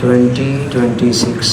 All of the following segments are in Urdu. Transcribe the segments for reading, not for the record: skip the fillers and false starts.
2026,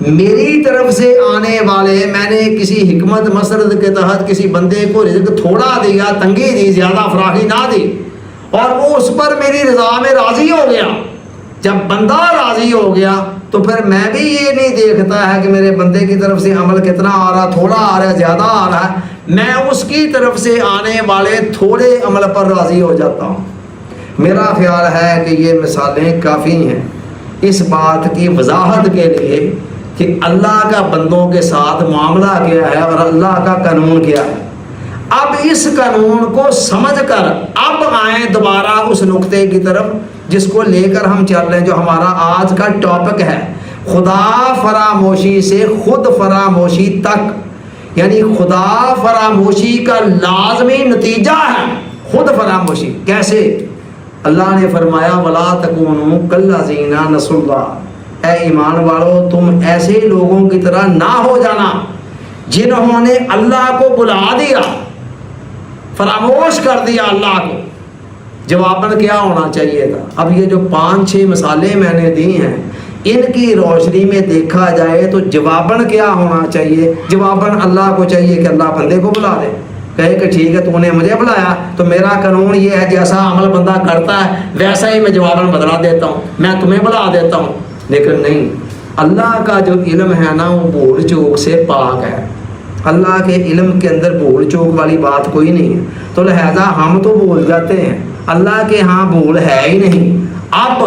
میری طرف سے آنے والے، میں نے کسی حکمت مسرت کے تحت کسی بندے کو رزق تھوڑا دیا، تنگی دی، زیادہ فراخی نہ دی، اور وہ اس پر میری رضا میں راضی ہو گیا۔ جب بندہ راضی ہو گیا تو پھر میں بھی یہ نہیں دیکھتا ہے کہ میرے بندے کی طرف سے عمل کتنا آ رہا، تھوڑا آ رہا ہے، زیادہ آ رہا ہے، میں اس کی طرف سے آنے والے تھوڑے عمل پر راضی ہو جاتا ہوں۔ میرا خیال ہے کہ یہ مثالیں کافی ہیں اس بات کی وضاحت کے لیے کہ اللہ کا بندوں کے ساتھ معاملہ کیا ہے اور اللہ کا قانون کیا ہے۔ اب اس قانون کو سمجھ کر اب آئیں دوبارہ اس نقطے کی طرف جس کو لے کر ہم چل رہے ہیں، جو ہمارا آج کا ٹاپک ہے، خدا فراموشی سے خود فراموشی تک، یعنی خدا فراموشی کا لازمی نتیجہ ہے خود فراموشی۔ کیسے؟ اللہ نے فرمایا وَلَا تَكُونُوا كَالَّذِينَ نَسُوا اللَّهَ، اے ایمان والو تم ایسے لوگوں کی طرح نہ ہو جانا جنہوں نے اللہ کو بلا دیا، فراموش کر دیا اللہ کو۔ جواباً کیا ہونا چاہیے تھا؟ اب یہ جو 5-6 مثالیں میں نے دی ہیں، ان کی روشنی میں دیکھا جائے تو جواباً کیا ہونا چاہیے؟ جواباً اللہ کو چاہیے کہ اللہ بندے کو بلا دے، کہے کہ ٹھیک ہے تو نے مجھے بلایا تو میرا قانون یہ ہے جیسا عمل بندہ کرتا ہے ویسا ہی میں جواباً بدلا دیتا ہوں، میں تمہیں بلا دیتا ہوں۔ لیکن نہیں، اللہ کا جو علم ہے نا وہ بھول چوک سے پاک ہے۔ اللہ کے علم کے اندر بھول چوک والی بات کوئی نہیں ہے، تو لہذا ہم تو بھول جاتے ہیں، اللہ کے ہاں بھول ہے ہی نہیں۔ اب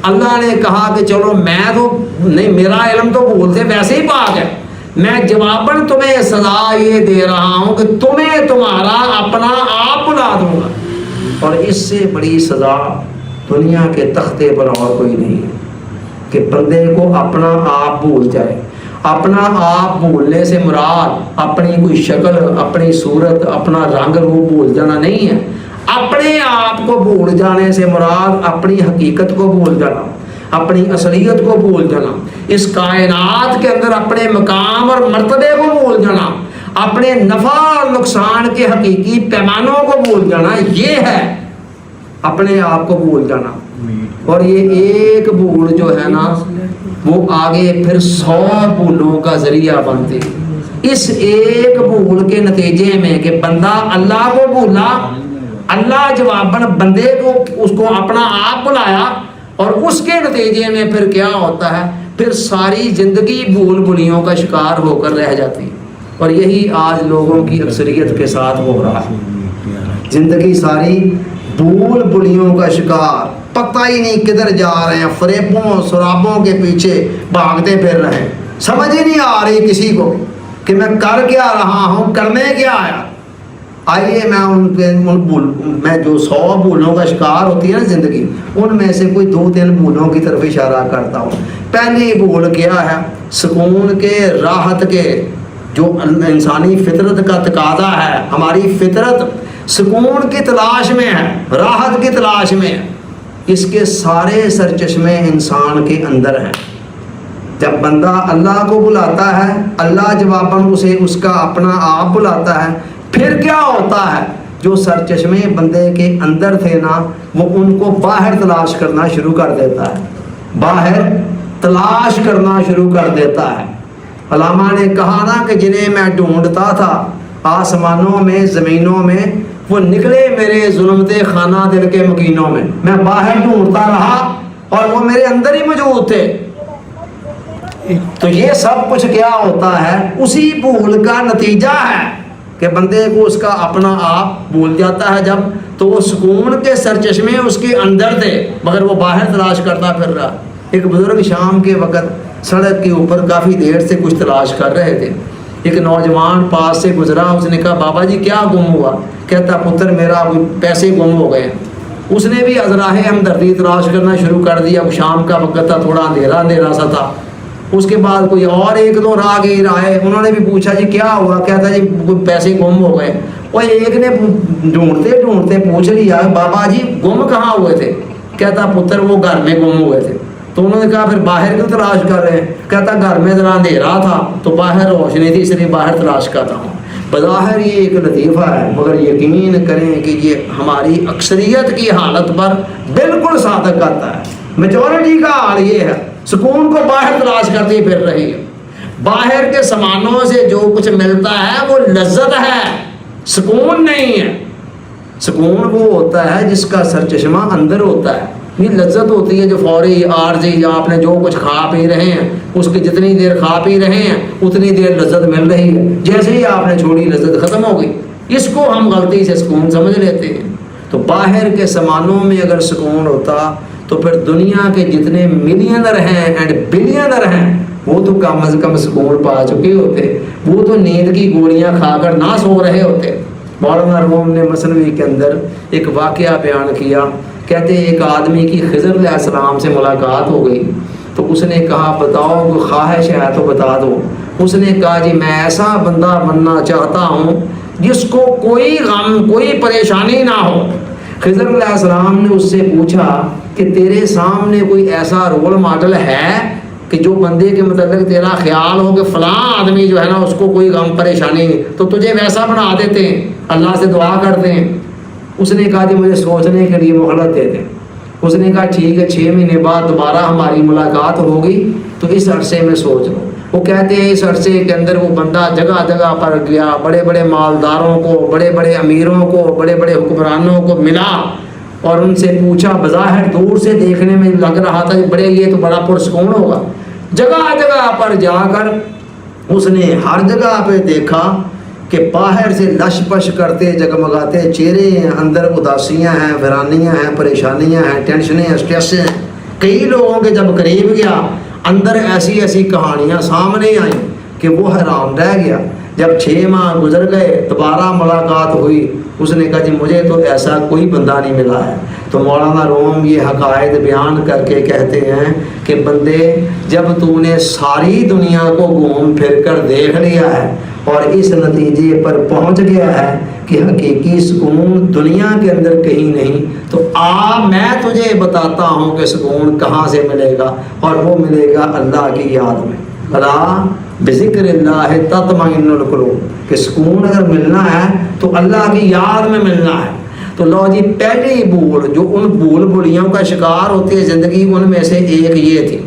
اللہ نے کہا کہ چلو میں تو نہیں، میرا علم تو بھول سے ویسے ہی پاک ہے، میں جواباً تمہیں سزا یہ دے رہا ہوں کہ تمہیں تمہارا اپنا آپ بلا دوں گا، اور اس سے بڑی سزا دنیا کے تختے پر اور کوئی نہیں ہے کہ بندے کو اپنا آپ بھول جائے۔ اپنا آپ بھولنے سے مراد اپنی کوئی شکل، اپنی صورت، اپنا رنگ روپ بھول جانا نہیں ہے۔ اپنے آپ کو بھول جانے سے مراد اپنی حقیقت کو بھول جانا، اپنی اصلیت کو بھول جانا، اس کائنات کے اندر اپنے مقام اور مرتبے کو بھول جانا، اپنے نفع اور نقصان کے حقیقی پیمانوں کو بھول جانا، یہ ہے اپنے آپ کو بھول جانا۔ اور یہ ایک بھول جو ہے نا وہ آگے پھر 100 بھولوں کا ذریعہ بنتی۔ اس ایک بھول کے نتیجے میں کہ بندہ اللہ کو بھولا، اللہ جواباً بندے کو اس کو اپنا آپ بلایا، اور اس کے نتیجے میں پھر کیا ہوتا ہے، پھر ساری زندگی بھول بھولیوں کا شکار ہو کر رہ جاتی ہے۔ اور یہی آج لوگوں کی اکثریت کے ساتھ ہو رہا ہے، زندگی ساری بھول بھولیوں کا شکار، پتہ ہی نہیں کدھر جا رہے ہیں، فریبوں سرابوں کے پیچھے بھاگتے پھر رہے ہیں، سمجھ ہی نہیں آ رہی کسی کو کہ میں کر کیا رہا ہوں، کرنے کیا آیا۔ آئیے میں جو 100 بھولوں کا شکار ہوتی ہے نا زندگی، ان میں سے کوئی 2-3 بھولوں کی طرف اشارہ کرتا ہوں۔ پہلی بھول کیا ہے؟ سکون کے، راحت کے، جو انسانی فطرت کا تقاضا ہے، ہماری فطرت سکون کی تلاش میں ہے، راحت کی تلاش میں ہے، اس کے سارے سرچشمے انسان کے اندر ہیں۔ جب بندہ اللہ کو بلاتا ہے، اللہ جواباً اسے اس کا اپنا آپ بلاتا ہے، پھر کیا ہوتا ہے؟ جو سرچشمے بندے کے اندر تھے نا وہ ان کو باہر تلاش کرنا شروع کر دیتا ہے، باہر تلاش کرنا شروع کر دیتا ہے۔ علامہ نے کہا نا کہ جنہیں میں ڈھونڈتا تھا آسمانوں میں، زمینوں میں، وہ نکلے میرے ظلمت خانہ دل کے مکینوں میں۔ میں باہر ڈھونڈتا رہا اور وہ میرے اندر ہی موجود تھے۔ تو یہ سب کچھ کیا ہوتا ہے؟ اسی بھول کا نتیجہ ہے کہ بندے کو اس کا اپنا آپ بھول جاتا ہے جب، تو وہ سکون کے سرچشمے اس کے اندر تھے مگر وہ باہر تلاش کرتا پھر رہا۔ ایک بزرگ شام کے وقت سڑک کے اوپر کافی دیر سے کچھ تلاش کر رہے تھے، ایک نوجوان پاس سے گزرا، اس نے کہا بابا جی کیا گم ہوا؟ کہتا پتر میرا پیسے گم ہو گئے۔ اس نے بھی ازراہ ہمدردی تلاش کرنا شروع کر دیا، شام کا وقت تھا، تھوڑا اندھیرا سا تھا۔ اس کے بعد کوئی اور 1-2 راہگیر آئے، انہوں نے بھی پوچھا جی کیا ہوا؟ کہتا جی پیسے گم ہو گئے۔ اور ایک نے ڈھونڈتے ڈھونڈتے پوچھ لیا بابا جی گم کہاں ہوئے تھے؟ کہتا پتر وہ گھر میں گم ہوئے تھے۔ تو انہوں نے کہا پھر باہر کیوں تلاش کر رہے ہیں؟ کہتا گھر میں ذرا اندھیرا تھا تو باہر روشنی تھی، اس لیے باہر تلاش کرتا ہوں۔ بظاہر یہ ایک لطیفہ ہے مگر یقین کریں کہ یہ ہماری اکثریت کی حالت پر بالکل صادق آتا ہے۔ میجورٹی کا حال یہ ہے، سکون کو باہر تلاش کرتی پھر رہی ہے۔ باہر کے سامانوں سے جو کچھ ملتا ہے وہ لذت ہے، سکون نہیں ہے۔ سکون وہ ہوتا ہے جس کا سرچشمہ اندر ہوتا ہے۔ یہ لذت ہوتی ہے جو فوری عارضی، یا آپ نے جو کچھ کھا پی رہے ہیں اس کی جتنی دیر کھا پی رہے ہیں اتنی دیر لذت مل رہی ہے، جیسے ہی آپ نے چھوڑی لذت ختم ہو گئی۔ اس کو ہم غلطی سے سکون سمجھ لیتے ہیں۔ تو باہر کے سامانوں میں اگر سکون ہوتا تو پھر دنیا کے جتنے ملینر ہیں اینڈ بلینر ہیں وہ تو کم از کم سکون پا چکے ہوتے، وہ تو نیند کی گولیاں کھا کر نہ سو رہے ہوتے۔ مولانا روم نے مثنوی کے اندر ایک واقعہ بیان کیا، کہتے ہیں ایک آدمی کی خضر علیہ السلام سے ملاقات ہو گئی تو اس نے کہا بتاؤ کوئی خواہش ہے تو بتا دو۔ اس نے کہا جی میں ایسا بندہ بننا چاہتا ہوں جس کو کوئی غم کوئی پریشانی نہ ہو۔ خضر علیہ السلام نے اس سے پوچھا کہ تیرے سامنے کوئی ایسا رول ماڈل ہے کہ جو بندے کے متعلق تیرا خیال ہو کہ فلاں آدمی جو ہے نا اس کو کوئی غم پریشانی نہیں، تو تجھے ویسا بنا دیتے ہیں، اللہ سے دعا کرتے ہیں۔ اس نے کہا جی مجھے سوچنے کے لیے مہلت دے دیں۔ اس نے کہا ٹھیک ہے 6 مہینے بعد دوبارہ ہماری ملاقات ہوگی تو اس عرصے میں سوچ لو۔ وہ کہتے ہیں اس عرصے کے اندر وہ بندہ جگہ جگہ پر گیا، بڑے بڑے مالداروں کو، بڑے بڑے امیروں کو، بڑے بڑے حکمرانوں کو ملا اور ان سے پوچھا، بظاہر دور سے دیکھنے میں لگ رہا تھا بڑے یہ تو بڑا پرسکون ہوگا۔ جگہ جگہ پر جا کر اس نے ہر جگہ پہ دیکھا کہ باہر سے لش پش کرتے جگمگاتے چہرے ہیں، اندر اداسیاں ہیں، ویرانیاں ہیں، پریشانیاں ہیں، ٹینشنیں ہیں، اسٹریس ہیں۔ کئی لوگوں کے جب قریب گیا اندر ایسی ایسی کہانیاں سامنے آئیں کہ وہ حیران رہ گیا۔ جب 6 ماہ گزر گئے دوبارہ ملاقات ہوئی، اس نے کہا جی مجھے تو ایسا کوئی بندہ نہیں ملا ہے۔ تو مولانا روم یہ حقائق بیان کر کے کہتے ہیں کہ بندے جب تو نے ساری دنیا کو گھوم پھر کر دیکھ لیا ہے اور اس نتیجے پر پہنچ گیا ہے کہ حقیقی سکون دنیا کے اندر کہیں نہیں، تو میں تجھے بتاتا ہوں کہ سکون کہاں سے ملے گا، اور وہ ملے گا اللہ کی یاد میں۔ اللہ بذکر اللہ تطمئن القلوب، کہ سکون اگر ملنا ہے تو اللہ کی یاد میں ملنا ہے۔ تو لو جی پہلی بھول جو ان بھول بھولیوں کا شکار ہوتی ہے زندگی، ان میں سے ایک یہ تھی۔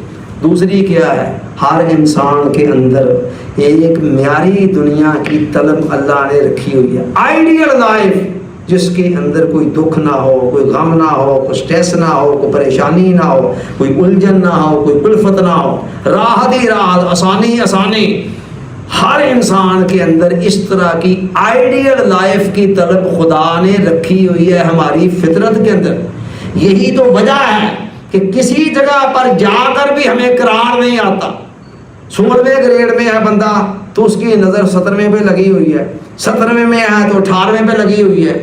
دوسری کیا ہے؟ ہر انسان کے اندر ایک معیاری دنیا کی طلب اللہ نے رکھی ہوئی ہے، آئیڈیل لائف جس کے اندر کوئی دکھ نہ ہو، کوئی غم نہ ہو، کوئی سٹریس نہ ہو، کوئی پریشانی نہ ہو، کوئی الجھن نہ ہو، کوئی کلفت نہ ہو، راحت ہی راحت، آسانی آسانی۔ ہر انسان کے اندر اس طرح کی آئیڈیل لائف کی طلب خدا نے رکھی ہوئی ہے ہماری فطرت کے اندر۔ یہی تو وجہ ہے کہ کسی جگہ پر جا کر بھی ہمیں قرار نہیں آتا۔ 16ویں گریڈ میں ہے بندہ تو اس کی نظر 17ویں پہ لگی ہوئی ہے، 17ویں میں ہے تو 18ویں پہ لگی ہوئی ہے،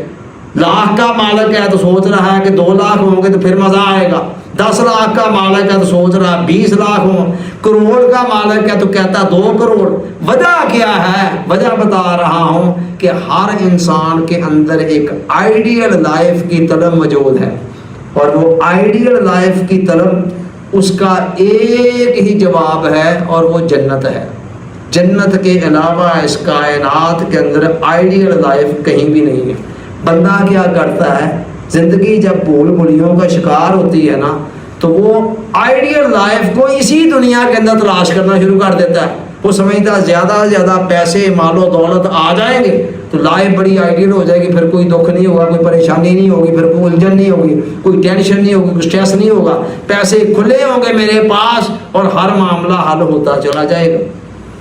لاکھ کا مالک ہے تو سوچ رہا ہے کہ 2 لاکھ ہوں گے تو پھر مزہ آئے گا، 10 لاکھ کا مالک ہے تو سوچ رہا ہے 20 لاکھ ہوں، کروڑ کا مالک ہے تو کہتا 2 کروڑ۔ وجہ کیا ہے؟ وجہ بتا رہا ہوں کہ ہر انسان کے اندر ایک آئیڈیل لائف کی طلب موجود ہے، اور وہ آئیڈیل لائف کی طلب اس کا ایک ہی جواب ہے اور وہ جنت ہے۔ جنت کے علاوہ اس کائنات کے اندر آئیڈیل لائف کہیں بھی نہیں ہے۔ بندہ کیا کرتا ہے؟ زندگی جب بھول بھولیوں کا شکار ہوتی ہے نا تو وہ آئیڈیل لائف کو اسی دنیا کے اندر تلاش کرنا شروع کر دیتا ہے۔ وہ سمجھتا ہے زیادہ سے زیادہ پیسے مال و دولت آ جائیں گے تو لائف بڑی آئیڈیل ہو جائے گی، پھر کوئی دکھ نہیں ہوگا، کوئی پریشانی نہیں ہوگی، پھر کوئی الجھن نہیں ہوگی، کوئی ٹینشن نہیں ہوگی، کوئی اسٹریس نہیں ہوگا، پیسے کھلے ہوں گے میرے پاس اور ہر معاملہ حل ہوتا چلا جائے گا۔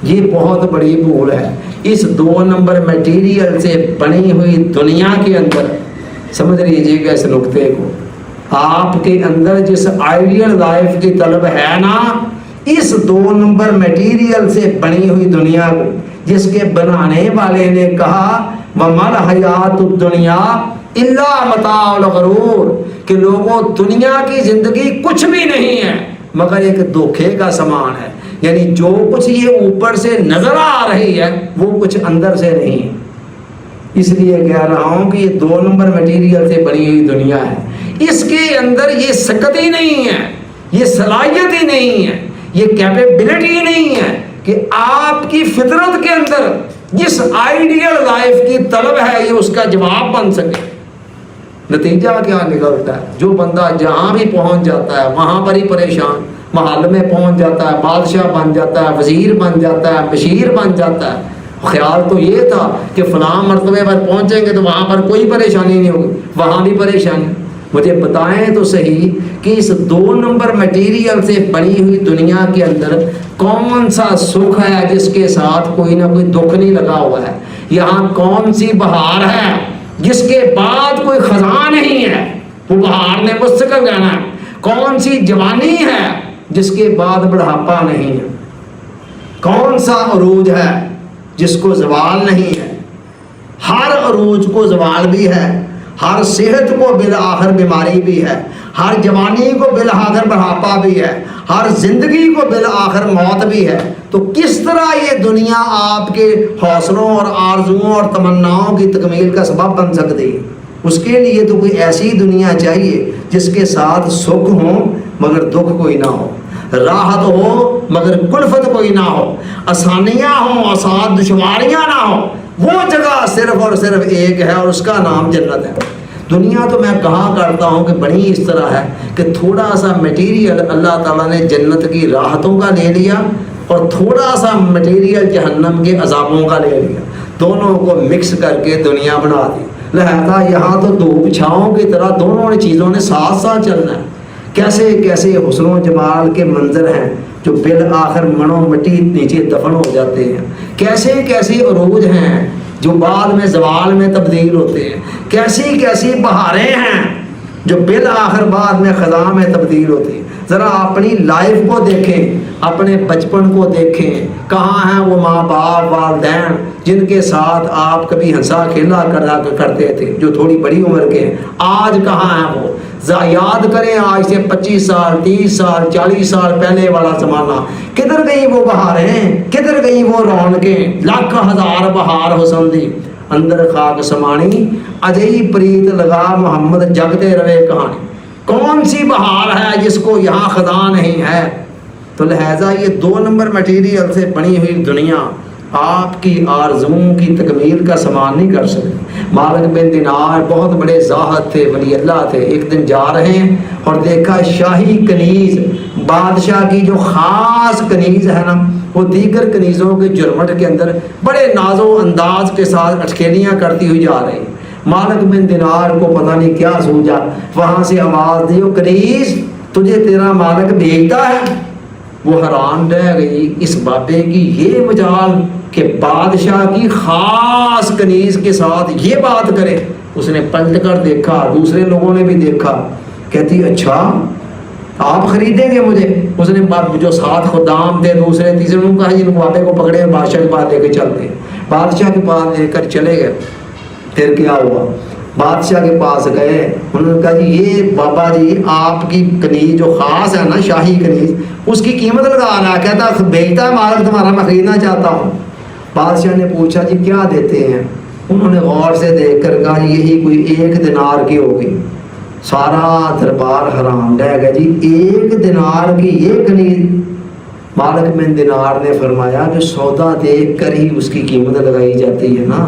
یہ بہت بڑی بھول ہے۔ اس 2 نمبر میٹیریل سے بنی ہوئی دنیا کے اندر سمجھ لیجیے گا اس نقطے کو، آپ کے اندر جس آئیڈیل لائف کی طلب ہے نا، اس 2 نمبر میٹیریل سے بنی ہوئی دنیا کو، جس کے بنانے والے نے کہا وَمَا الْحَيَاةُ الدُّنْيَا إِلَّا مَتَاعُ الْغُرُورِ، کہ لوگوں دنیا کی زندگی کچھ بھی نہیں ہے مگر ایک دھوکے کا سامان ہے۔ یعنی جو کچھ یہ اوپر سے نظر آ رہی ہے وہ کچھ اندر سے نہیں ہے۔ اس لیے کہہ رہا ہوں کہ یہ 2 نمبر میٹیریل سے بنی ہوئی دنیا ہے، اس کے اندر یہ سکت ہی نہیں ہے، یہ صلاحیت ہی نہیں ہے، یہ کیپیبلٹی ہی نہیں ہے کہ آپ کی فطرت کے اندر جس آئیڈیل لائف کی طلب ہے یہ اس کا جواب بن سکے۔ نتیجہ کیا نکلتا ہے؟ جو بندہ جہاں بھی پہنچ جاتا ہے وہاں پر ہی پریشان، محل میں پہنچ جاتا ہے، بادشاہ بن جاتا ہے، وزیر بن جاتا ہے، بشیر بن جاتا ہے۔ خیال تو یہ تھا کہ فلاں مرتبے پر پہنچیں گے تو وہاں پر کوئی پریشانی نہیں ہوگی، وہاں بھی پریشانی۔ مجھے بتائیں تو صحیح کہ اس 2 نمبر مٹیریل سے بنی ہوئی دنیا کے اندر کون سا سکھ ہے جس کے ساتھ کوئی نہ کوئی دکھ نہیں لگا ہوا ہے؟ یہاں کون سی بہار ہے جس کے بعد کوئی خزاں نہیں ہے، وہ بہار نے مستقل رہنا ہے؟ کون سی جوانی ہے جس کے بعد بڑھاپا نہیں ہے؟ کون سا عروج ہے جس کو زوال نہیں ہے؟ ہر عروج کو زوال بھی ہے، ہر صحت کو بالآخر بیماری بھی ہے، ہر جوانی کو بالآخر بڑھاپا بھی ہے، ہر زندگی کو بالآخر موت بھی ہے۔ تو کس طرح یہ دنیا آپ کے حوصلوں اور آرزوؤں اور تمناؤں کی تکمیل کا سبب بن سکتی ہے؟ اس کے لیے تو کوئی ایسی دنیا چاہیے جس کے ساتھ سکھ ہوں مگر دکھ کوئی نہ ہو، راحت ہو مگر کلفت کوئی نہ ہو، آسانیاں ہوں اور ساتھ دشواریاں نہ ہوں۔ وہ جگہ صرف اور صرف ایک ہے اور اس کا نام جنت ہے۔ دنیا تو میں کہا کرتا ہوں کہ بڑی اس طرح ہے کہ تھوڑا سا میٹیریل اللہ تعالیٰ نے جنت کی راحتوں کا لے لیا اور تھوڑا سا میٹیریل جہنم کے عذابوں کا لے لیا، دونوں کو مکس کر کے دنیا بنا دی۔ لہذا یہاں تو دھوپ چھاؤں کی طرح دونوں چیزوں نے ساتھ ساتھ چلنا ہے۔ کیسے کیسے حسن و جمال کے منظر ہیں جو بالآخر منو مٹی نیچے دفن ہو جاتے ہیں، کیسے کیسے عروج ہیں جو بعد میں زوال میں تبدیل ہوتے ہیں، کیسی کیسی بہاریں ہیں جو بالآخر بعد میں خزاں میں تبدیل ہوتی ہیں۔ ذرا اپنی لائف کو دیکھیں، اپنے بچپن کو دیکھیں، کہاں ہیں وہ ماں باپ والدین جن کے ساتھ آپ کبھی ہنسا کھیلا کرتے تھے، جو تھوڑی بڑی عمر کے ہیں، آج کہاں ہیں وہ؟ یاد کریں آج سے 25 سال 30 سال 40 سال پہلے والا زمانہ، کدھر گئی وہ بہاریں، کدھر گئی وہ رونقیں؟ لاکھ ہزار بہار حسن دی اندر خاک سمانی، اجئی پریت لگا محمد جگتے روے کہانی۔ کون سی بہار ہے جس کو یہاں خزاں نہیں ہے؟ تو لہٰذا یہ 2 نمبر مٹیریل سے بنی ہوئی دنیا آپ کی آرزوؤں کی تکمیل کا سامان نہیں کر سکتی۔ مالک بن دینار بہت بڑے زاہد تھے، ولی اللہ تھے۔ ایک دن جا رہے ہیں اور دیکھا شاہی کنیز، بادشاہ کی جو خاص کنیز ہے نا، وہ دیگر کنیزوں کے جرمٹ کے اندر بڑے ناز و انداز کے ساتھ اٹکیلیاں کرتی ہوئی جا رہی۔ مالک بن دینار کو پتہ نہیں کیا سوچا، وہاں سے آواز دی، کنیز تجھے تیرا مالک بھیجتا ہے۔ وہ حیران رہ گئی اس بابے کی یہ مجال کہ بادشاہ کی خاص کنیز کے ساتھ یہ بات کرے۔ اس نے پلٹ کر دیکھا، دوسرے لوگوں نے بھی دیکھا، کہتی اچھا آپ خریدیں گے مجھے؟ اس نے جو ساتھ خدام تھے دوسرے تیسرے نے کہا جن بابے کو پکڑے بادشاہ کے پاس لے کے چلتے ہیں۔ بادشاہ کے پاس لے کر چلے گئے۔ پھر کیا ہوا؟ بادشاہ کے پاس گئے، انہوں نے کہا جی یہ بابا جی آپ کی کنیز جو خاص ہے نا شاہی کنیز، اس کی قیمت لگا رہا ہے، کہتا بھیجتا ہے مالک تمہارا، میں خریدنا چاہتا ہوں۔ بادشاہ نے پوچھا جی کیا دیتے ہیں؟ انہوں نے غور سے دیکھ کر کہا یہی کوئی 1 دینار کی ہوگی۔ سارا دربار حیران رہ گیا، جی 1 دینار کی یہ کنیز؟ مالک بن دینار نے فرمایا جو سودا دیکھ کر ہی اس کی قیمت لگائی جاتی ہے نا۔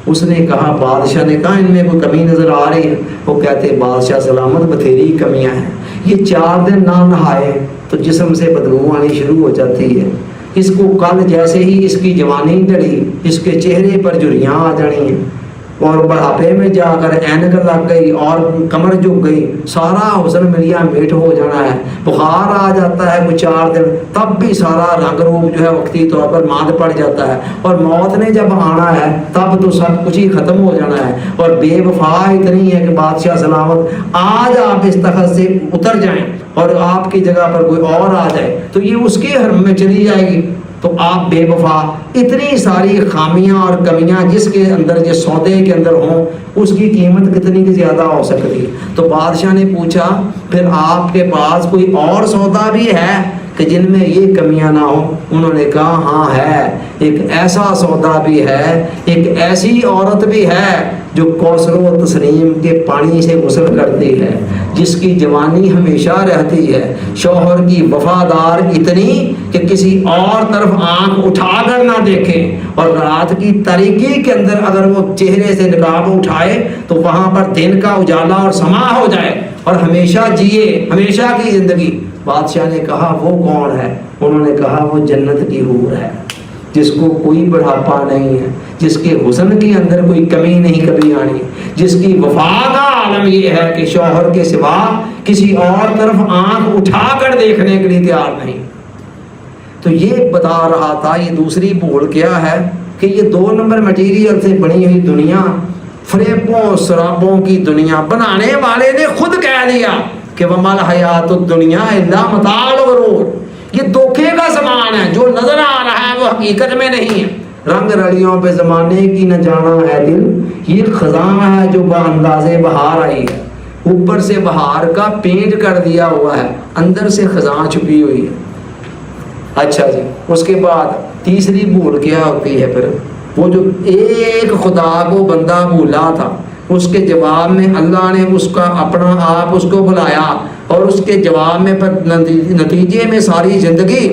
اس نے کہا، بادشاہ نے کہا ان میں کوئی کمی نظر آ رہی ہے؟ وہ کہتے بادشاہ سلامت بتھیری کمیاں ہیں، یہ 4 دن نہ نہائے تو جسم سے بدبو آنی شروع ہو جاتی ہے، اس کو کل جیسے ہی اس کی جوانی ڈلی اس کے چہرے پر جھریاں آ جانی ہیں، اور بڑھاپے میں جا کر اینک لگ گئی اور کمر جھک گئی، سارا حسن ملیا میٹ ہو جانا ہے، بخار آ جاتا ہے وہ 4 دن، تب بھی سارا رنگ روپ جو ہے وقتی طور پر ماند پڑ جاتا ہے، اور موت نے جب آنا ہے تب تو سب کچھ ہی ختم ہو جانا ہے، اور بے وفا اتنی ہے کہ بادشاہ سلامت آج آپ اس تخت سے اتر جائیں اور آپ کی جگہ پر کوئی اور آ جائے تو یہ اس کے حرم میں چلی جائے گی، تو آپ بے وفا، اتنی ساری خامیاں اور کمیاں جس کے اندر جس سودے کے اندر ہوں اس کی قیمت کتنی کی زیادہ ہو سکتی ہے؟ تو بادشاہ نے پوچھا پھر آپ کے پاس کوئی اور سودا بھی ہے کہ جن میں یہ کمیاں نہ ہوں؟ انہوں نے کہا ہاں ہے، ایک ایسا سودا بھی ہے، ایک ایسی عورت بھی ہے جو کوثر و تسنیم کے پانی سے غسل کرتی ہے، جس کی جوانی ہمیشہ رہتی ہے، شوہر کی وفادار اتنی کہ کسی اور طرف آنکھ اٹھا کر نہ دیکھے، اور رات کی تاریکی کے اندر اگر وہ چہرے سے نقاب اٹھائے تو وہاں پر دن کا اجالا اور سما ہو جائے اور ہمیشہ جیے، ہمیشہ کی زندگی۔ بادشاہ نے کہا وہ کون ہے؟ انہوں نے کہا وہ جنت کی حور ہے، جس کو کوئی بڑھاپا نہیں ہے، جس کے حسن کے اندر کوئی کمی نہیں کبھی آنی، جس کی وفا کا عالم یہ ہے کہ شوہر کے سوا کسی اور طرف آنکھ اٹھا کر دیکھنے کے لیے تیار نہیں۔ تو یہ بتا رہا تھا یہ دوسری بھول کیا ہے کہ یہ 2 نمبر مٹیریل سے بنی ہوئی دنیا، فریبوں شرابوں کی دنیا، بنانے والے نے خود کہہ دیا کہ وَمَا الْحَيَاةُ الدُّنْيَا إِلَّا مَتَاعُ الْغُرُورِ، یہ دھوکے کا زمان ہے، جو نظر آ رہا ہے وہ حقیقت میں نہیں ہے۔ رنگ رڑیوں پہ زمانے کی نہ جانا ہے دل، یہ خزاں ہے جو باندازے بہار آئی ہے، اوپر سے بہار کا پینٹ کر دیا ہوا ہے، اندر سے خزاں چھپی ہوئی ہے۔ اچھا جی، اس کے بعد تیسری بھول کیا ہوتی ہے؟ پھر وہ جو ایک خدا کو بندہ بھولا تھا، اس کے جواب میں اللہ نے اس کا اپنا آپ اس کو بلایا، اور اس کے جواب میں نتیجے میں ساری زندگی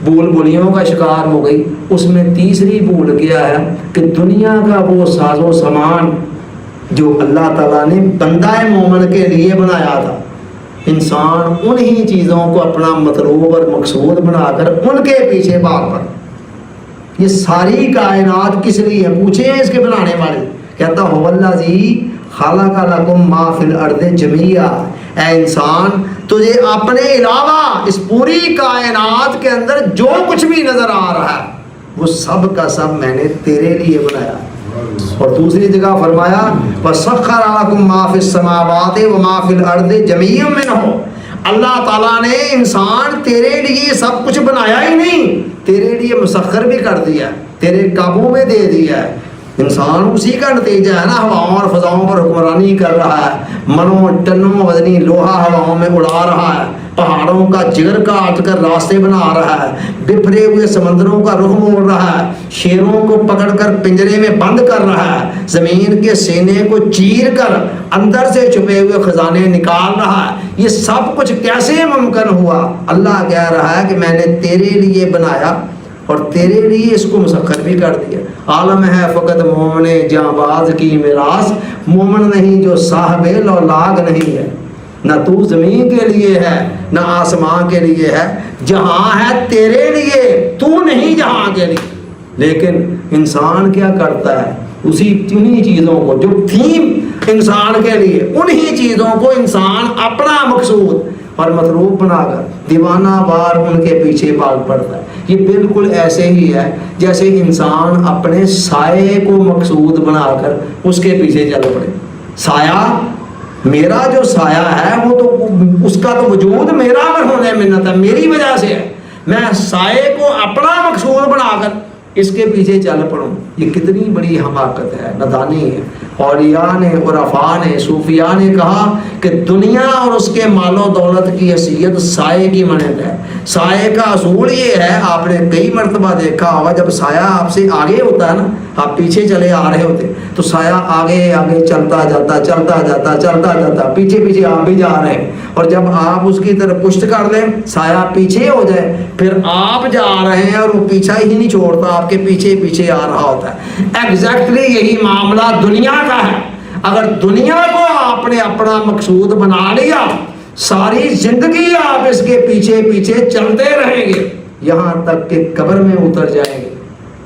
بھول بھولیوں کا شکار ہو گئی۔ اس میں تیسری بھول کیا ہے کہ دنیا کا وہ ساز و سامان جو اللہ تعالیٰ نے بندہ مومن کے لیے بنایا تھا، انسان انہی چیزوں کو اپنا مطلوب اور مقصود بنا کر ان کے پیچھے بھاگ پڑا۔ یہ ساری کائنات کس لیے ہے؟ پوچھیں اس کے بنانے والے۔ کہتا هو الذی خلق لکم ما فی الارض جمیعا، اے انسان تجھے اپنے علاوہ اس پوری کائنات کے اندر جو کچھ بھی نظر آ رہا ہے وہ سب کا سب میں نے تیرے لیے بنایا۔ اور دوسری جگہ فرمایا وَسَخَّرَ لَكُم مَّا فِي السَّمَاوَاتِ وَمَا فِي الْأَرْضِ جَمِيعًا مِّنْهُ، اللہ تعالیٰ نے انسان تیرے لیے سب کچھ بنایا ہی نہیں، تیرے لیے مسخر بھی کر دیا، تیرے قابو میں دے دیا ہے۔ انسان اسی کا نتیجہ ہے نا، ہواؤں اور فضاؤں پر حکمرانی کر رہا ہے، منوں ٹنوں وزنی لوہا ہواؤں میں اڑا رہا ہے، پہاڑوں کا جگر کاٹ کر راستے بنا رہا ہے، بکھرے ہوئے سمندروں کا رخ موڑ رہا ہے، شیروں کو پکڑ کر پنجرے میں بند کر رہا ہے، زمین کے سینے کو چیر کر اندر سے چھپے ہوئے خزانے نکال رہا ہے۔ یہ سب کچھ کیسے ممکن ہوا؟ اللہ کہہ رہا ہے کہ میں نے تیرے لیے بنایا اور تیرے لیے اس کو مسخر بھی کر دیا۔ عالم ہے فقط مومن جاں باز کی میراث، مومن نہیں جو صاحب لولاگ نہیں ہے۔ نہ تو زمین کے لیے ہے نہ آسمان کے لیے ہے، جہاں ہے تیرے لیے، تو نہیں جہاں کے لیے۔ لیکن انسان کیا کرتا ہے؟ انہی چیزوں کو جو تھیم انسان کے لیے، انہی چیزوں کو انسان اپنا مقصود اور مطلوب بنا کر دیوانہ وار ان کے پیچھے بھاگ پڑتا ہے۔ یہ بالکل ایسے ہی ہے جیسے انسان اپنے سائے کو مقصود بنا کر اس کے پیچھے چل پڑے۔ سایہ، میرا جو سایہ ہے وہ تو اس کا تو وجود میرا میں ہونے منت ہے، میری وجہ سے ہے، میں سائے کو اپنا مقصود بنا کر اس کے پیچھے چل پڑوں۔ یہ کتنی بڑی حماقت ہے، نادانی ہے۔ اولیاء نے، عرفاء نے، صوفیاء نے کہا کہ دنیا اور اس کے مال و دولت کی حیثیت سائے کی مانند ہے۔ سائے کا اصول یہ ہے، آپ نے کئی مرتبہ دیکھا ہوگا، جب سایہ آپ سے آگے ہوتا ہے نا، آپ پیچھے چلے آ رہے ہوتے تو سایہ آگے آگے چلتا جاتا چلتا جاتا چلتا جاتا، پیچھے پیچھے آپ بھی جا رہے ہیں، اور جب آپ اس کی طرف پشت کر لیں سایہ پیچھے ہو جائے، پھر آپ جا رہے ہیں اور وہ پیچھا ہی نہیں چھوڑتا، آپ کے پیچھے پیچھے آ رہا ہوتا ہے۔ ایگزیکٹلی یہی معاملہ دنیا کا ہے۔ اگر دنیا کو آپ نے اپنا مقصود بنا لیا، ساری زندگی آپ اس کے پیچھے پیچھے چلتے رہیں گے یہاں تک کہ قبر میں اتر جائیں گے،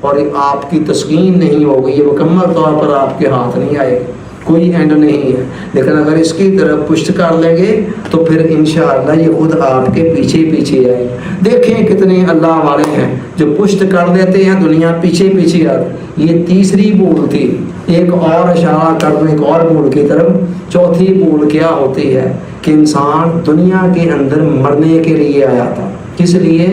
اور آپ کی تسکین نہیں ہوگی، یہ مکمل طور پر آپ کے ہاتھ نہیں آئے گی، کوئی اینڈ نہیں ہے۔ لیکن اگر اس کی طرف پشت کر لیں گے تو پھر انشاءاللہ یہ خود آپ کے پیچھے پیچھے آئے گی۔ دیکھیں کتنے اللہ والے ہیں جو پشت کر لیتے ہیں، دنیا پیچھے پیچھے آتی۔ یہ تیسری بھول تھی۔ ایک اور اشارہ کر دوں ایک اور بھول کی طرف۔ چوتھی بھول کیا ہوتی ہے کہ انسان دنیا کے اندر مرنے کے لیے آیا تھا۔ کس لیے؟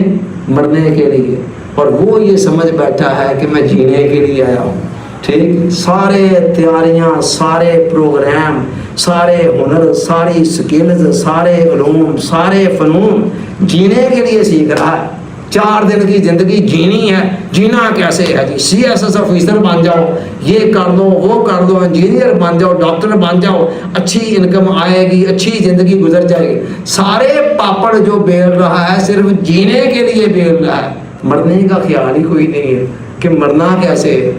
مرنے کے لیے، اور وہ یہ سمجھ بیٹھا ہے کہ میں جینے کے لیے آیا ہوں۔ ٹھیک، سارے تیاریاں، سارے پروگرام، سارے ہنر، ساری سکلز، سارے علوم، سارے فنون جینے کے لیے سیکھ رہا ہے۔ 4 دن کی زندگی جینی ہے، جینا کیسے ہے جی؟ CSS آفیسر بن جاؤ، یہ کر دو وہ کر دو، انجینئر بن جاؤ، ڈاکٹر بن جاؤ، اچھی انکم آئے گی، اچھی زندگی گزر جائے گی۔ سارے پاپڑ جو بیل رہا ہے صرف جینے کے لیے بیل رہا ہے، مرنے کا خیال ہی کوئی نہیں ہے کہ مرنا کیسے ہے۔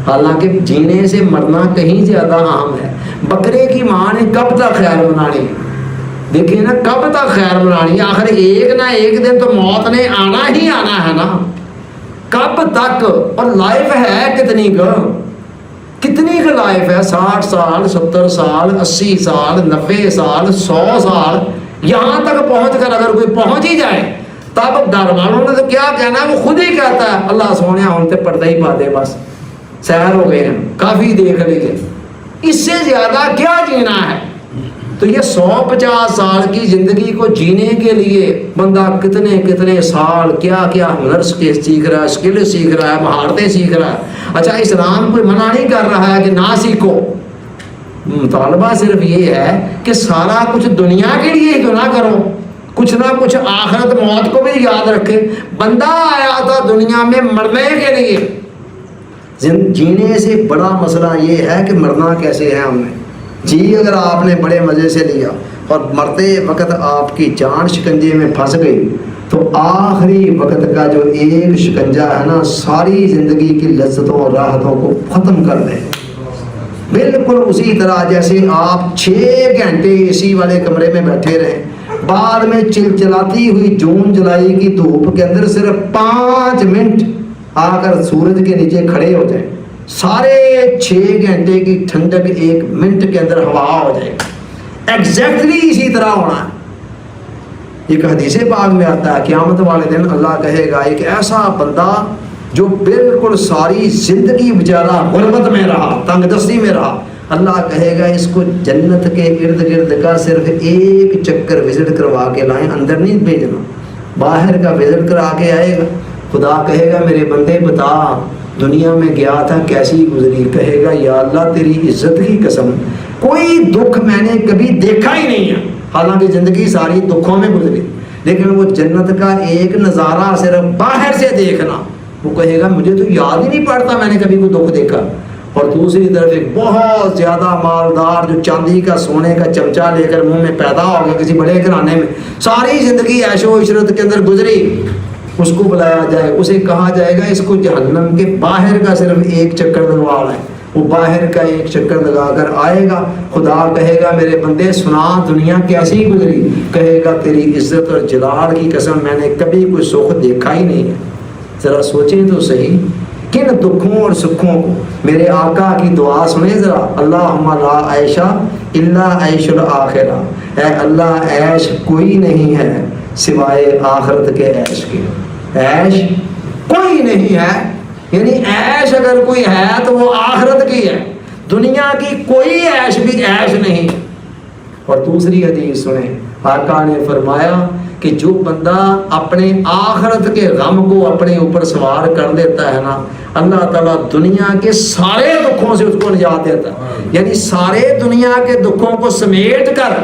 حالانکہ جینے سے مرنا کہیں زیادہ اہم ہے۔ بکرے کی ماں نے کب تک خیر بنانی؟ دیکھیں نا کب تک خیر منانی ہے؟ آخر ایک نہ ایک دن تو موت نے آنا ہی آنا ہے نا، کب تک؟ اور لائف ہے کتنی کا لائف ہے؟ 60 سال، 70 سال، 80 سال، 90 سال، 100 سال، یہاں تک پہنچ کر اگر کوئی پہنچ ہی جائے تب ڈر والوں نے تو کیا کہنا ہے؟ وہ خود ہی کہتا ہے اللہ سونے ہم تے پردہ ہی پا دے، بس سیر ہو گئے ہیں، کافی دیکھ لیجیے، اس سے زیادہ کیا جینا ہے؟ تو یہ 150 سال کی زندگی کو جینے کے لیے بندہ کتنے سال کیا ہنر سیکھ رہا ہے، اسکل سیکھ رہا ہے، مہارتیں سیکھ رہا ہے۔ اچھا اسلام کوئی منع نہیں کر رہا ہے کہ نہ سیکھو، مطالبہ صرف یہ ہے کہ سارا کچھ دنیا کے لیے ہی تو نہ کرو، کچھ نہ کچھ آخرت موت کو بھی یاد رکھے۔ بندہ آیا تھا دنیا میں مرنے کے لیے، جینے سے بڑا مسئلہ یہ ہے کہ مرنا کیسے ہے ہم نے۔ جی اگر آپ نے بڑے مزے سے لیا اور مرتے وقت آپ کی جان شکنجے میں پھنس گئی تو آخری وقت کا جو ایک شکنجہ ہے نا ساری زندگی کی لذتوں اور راحتوں کو ختم کر دے۔ بالکل اسی طرح جیسے آپ 6 گھنٹے اے سی والے کمرے میں بیٹھے رہیں، بعد میں چلچلاتی ہوئی جون جولائی کی دھوپ کے اندر صرف 5 منٹ آ کر سورج کے نیچے کھڑے ہو جائیں، سارے 6 گھنٹے کی ٹھنڈک 1 منٹ کے اندر ہوا ہو جائے گا۔ ایگزیکٹلی اسی طرح ہونا ہے۔ ایک حدیث پاک میں آتا ہے قیامت والے دن اللہ کہے گا ایک ایسا بندہ جو بالکل ساری زندگی بیچارہ غربت میں رہا، تنگ دستی میں رہا، اللہ کہے گا اس کو جنت کے ارد گرد کا صرف ایک چکر وزٹ کروا کے لائیں، اندر نہیں بھیجنا، باہر کا وزٹ کرا کے آئے گا۔ خدا کہے گا میرے بندے بتا دنیا میں گیا تھا کیسی گزری؟ کہے گا یا اللہ تیری عزت کی قسم کوئی دکھ میں نے کبھی دیکھا ہی نہیں ہے، حالانکہ زندگی ساری دکھوں میں گزری، لیکن وہ جنت کا ایک نظارہ صرف باہر سے دیکھنا، وہ کہے گا مجھے تو یاد ہی نہیں پڑتا میں نے کبھی کوئی دکھ دیکھا۔ اور دوسری طرف ایک بہت زیادہ مالدار جو چاندی کا سونے کا چمچہ لے کر منہ میں پیدا ہو گیا کسی بڑے گھرانے میں، ساری زندگی عیش و عشرت کے اندر گزری، اس کو بلایا جائے، اسے کہا جائے گا اس کو جہنم کے باہر کا صرف ایک چکر لگوا ہے، وہ باہر کا ایک چکر لگا کر آئے گا۔ خدا کہے گا میرے بندے سنا دنیا کیسی گزری؟ کہے گا تیری عزت اور جلال کی قسم میں نے کبھی کوئی سکھ دیکھا ہی نہیں ہے۔ ذرا سوچیں تو صحیح کن دکھوں اور سکھوں کو، میرے آقا کی دعا سنیں ذرا، اللہم لا عیشہ الا عیش الآخرہ، اے اللہ عیش کوئی نہیں ہے سوائے آخرت کے عیش کے، عیش کوئی نہیں ہے، یعنی عیش اگر کوئی ہے تو وہ آخرت کی ہے، دنیا کی کوئی عیش بھی عیش نہیں۔ اور دوسری حدیث سنیں، آقا نے فرمایا کہ جو بندہ اپنے آخرت کے غم کو اپنے اوپر سوار کر دیتا ہے نا، اللہ تعالیٰ دنیا کے سارے دکھوں سے اس کو نجات دیتا ہے، یعنی سارے دنیا کے دکھوں کو سمیٹ کر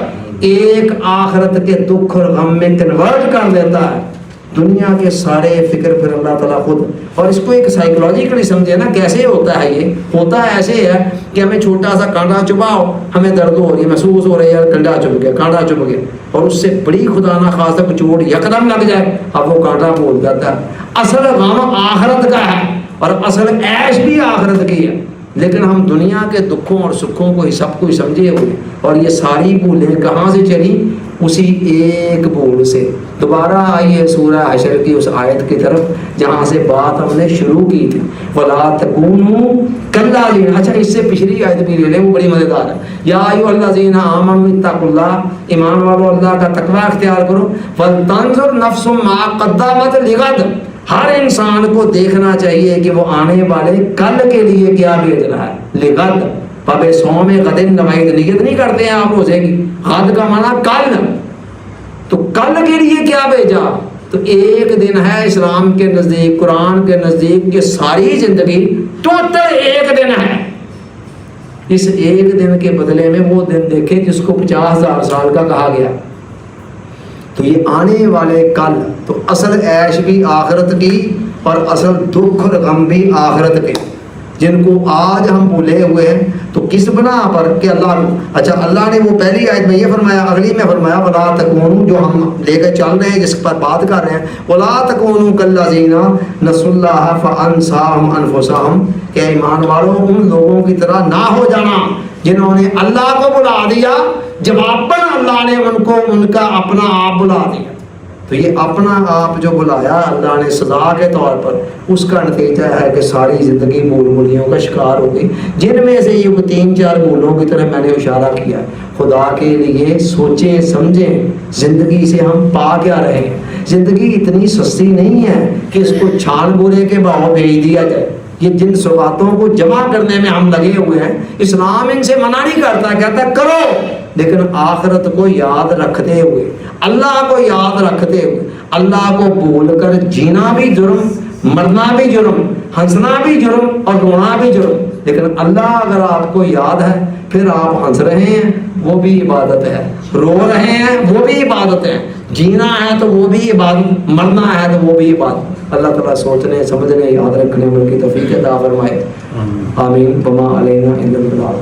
ایک آخرت کے دکھ اور غم میں کنورٹ کر دیتا ہے، دنیا کے سارے فکر پھر اللہ تعالیٰ خود۔ اور اس کو ایک سائیکولوجیکلی سمجھے نا کیسے ہوتا ہے، یہ ہوتا ہے ایسے ہے کہ ہمیں چھوٹا سا کانٹا چبھاؤ، ہمیں درد ہو رہی ہے، محسوس ہو رہی ہے یار کانٹا چبھ گیا، اور اس سے بڑی خدا نہ خواستہ کو چوٹ یکدم لگ جائے، اب وہ کانٹا بھول جاتا ہے۔ اصل غم آخرت کا ہے اور اصل عیش بھی آخرت کی ہے، لیکن ہم دنیا کے دکھوں اور سکھوں کو ہی سب کچھ سمجھے ہوئے، اور یہ ساری بھولیں کہاں سے چلی؟ اسی ایک بھول سے۔ دوبارہ آئیے سورہ حشر کی اس آیت کی طرف جہاں سے بات ہم نے شروع کی تھی، وَلَا تَكُونُوا كَالَّذِينَ، اچھا اس سے پچھلی آیت بھی لے لیں، وہ بڑی مزیدار ہے، یا ایھا الذین آمنوا اتقوا اللہ، ایمان والو اللہ کا تقوی اختیار کرو، وَلْتَنظُرْ نَفْسٌ مَا قَدَّمَتْ لِغَدٍ، ہر انسان کو دیکھنا چاہیے کہ وہ آنے والے کل کے لیے کیا بھیج رہا ہے، لغد پبے سو میں غدن نوائد، نیت نہیں کرتے ہیں آپ روزے کی، غد کا معنی کل، تو کل کے لیے کیا بھیجا؟ تو ایک دن ہے اسلام کے نزدیک، قرآن کے نزدیک کہ ساری زندگی ٹوٹل ایک دن ہے، اس ایک دن کے بدلے میں وہ دن دیکھے جس کو 50,000 سال کا کہا گیا۔ تو یہ آنے والے کل، تو اصل عیش بھی آخرت کی اور اصل دکھ اور غم بھی آخرت کے، جن کو آج ہم بھولے ہوئے ہیں۔ تو کس بنا پر کہ اللہ نے وہ پہلی آیت میں یہ فرمایا، اگلی میں فرمایا وَلَا تَكُونُوا، جو ہم لے کر چل رہے ہیں جس پر بات کر رہے ہیں، وَلَا تَكُونُوا كَالَّذِينَ نَسُوا اللَّهَ فَأَنسَاهُمْ أَنفُسَهُمْ، کہ ایمان والوں ان لوگوں کی طرح نہ ہو جانا جنہوں نے اللہ کو بلا دیا جواباً اللہ نے ان کو ان کا اپنا آپ بلا دیا. تو یہ اپنا آپ جو بلایا اللہ نے سزا کے طور پر، اس کا نتیجہ ہے کہ ساری زندگی بھول بھولیوں کا شکار ہو گئی، جن میں سے یہ 3-4 بھولوں کی طرح میں نے اشارہ کیا. خدا کے لیے سوچیں سمجھیں زندگی سے ہم پا کیا رہے ہیں. زندگی اتنی سستی نہیں ہے کہ اس کو چھان بورے کے بھاؤ بھیج دیا جائے. یہ جن سوغاتوں کو جمع کرنے میں ہم لگے ہوئے ہیں، اسلام ان سے منع نہیں کرتا، کہتا ہے کرو، لیکن آخرت کو یاد رکھتے ہوئے، اللہ کو یاد رکھتے ہوئے. اللہ کو بھول کر جینا بھی جرم، مرنا بھی جرم، ہنسنا بھی جرم اور رونا بھی جرم. لیکن اللہ اگر آپ کو یاد ہے، پھر آپ ہنس رہے ہیں وہ بھی عبادت ہے، رو رہے ہیں وہ بھی عبادت ہے، جینا ہے تو وہ بھی عبادت، مرنا ہے تو وہ بھی عبادت. اللہ تعالیٰ سوچنے سمجھنے یاد رکھنے عمل کی توفیق عطا فرمائے. آمین. وما علینا الا البلاغ.